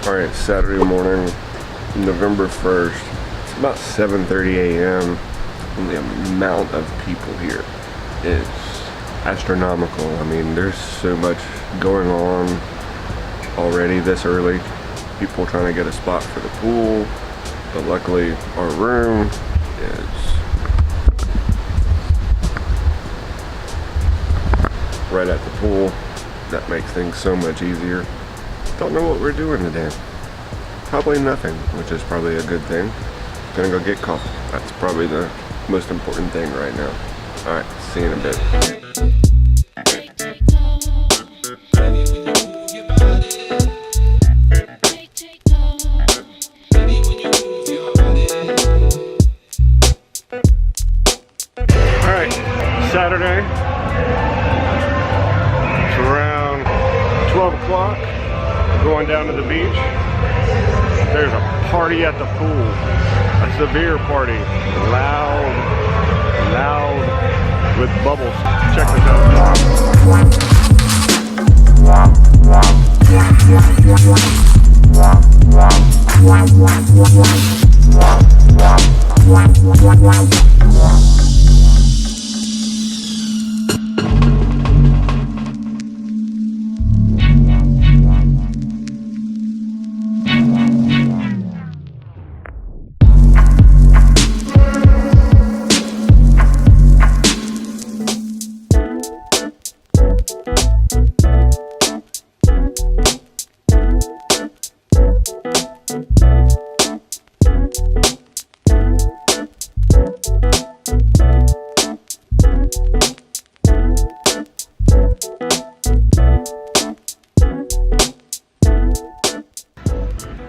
Alright, Saturday morning, November 1st. It's about 7:30 a.m. and the amount of people here is astronomical. I mean, there's so much going on already this early. People trying to get a spot for the pool, but luckily our room is right at the pool. That makes things so much easier. Don't know what we're doing today. Probably nothing, which is probably a good thing. Gonna go get coffee. That's probably the most important thing right now. Alright, see you in a bit. Alright, Saturday. It's around 12 o'clock. Going down to the beach. There's a party at the pool. A severe party. Loud with bubbles. Check this out.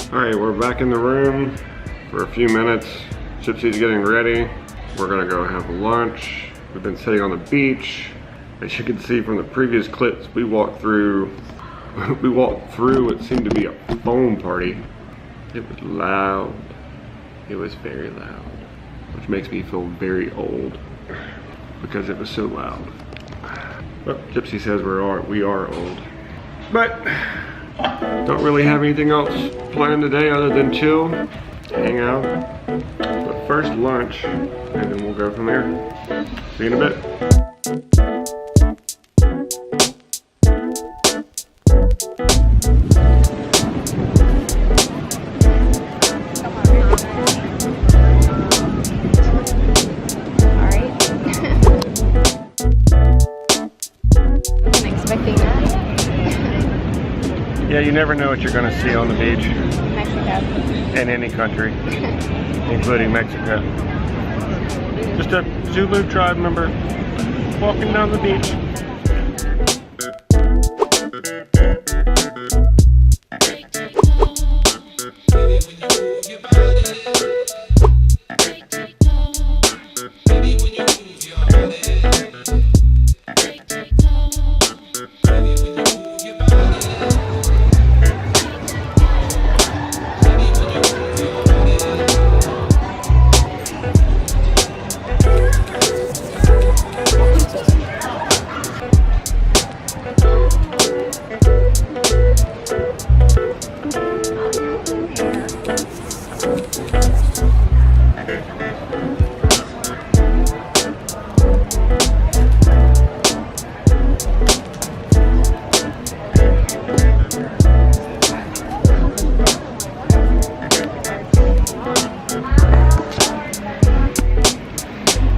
Alright, we're back in the room for a few minutes. Gypsy's getting ready. We're gonna go have lunch. We've been sitting on the beach. As you can see from the previous clips, we walked through what seemed to be a foam party. It was loud. It was very loud, which makes me feel very old because it was so loud. But Gypsy says we are old. But don't really have anything else planned today other than chill, hang out. But first lunch, and then we'll go from there. See you in a bit. Yeah, you never know what you're going to see on the beach. Mexico. In any country, including Mexico. Just a Zulu tribe member walking down the beach.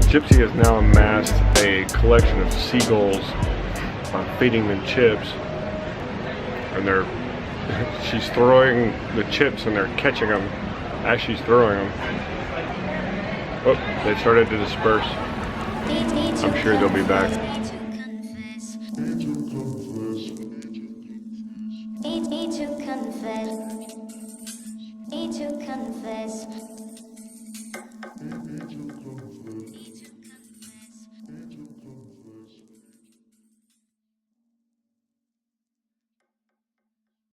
Gypsy has now amassed a collection of seagulls by feeding them chips, and she's throwing the chips and they're catching them as she's throwing them. Oh, they started to disperse. I'm sure they'll be back. Need to confess.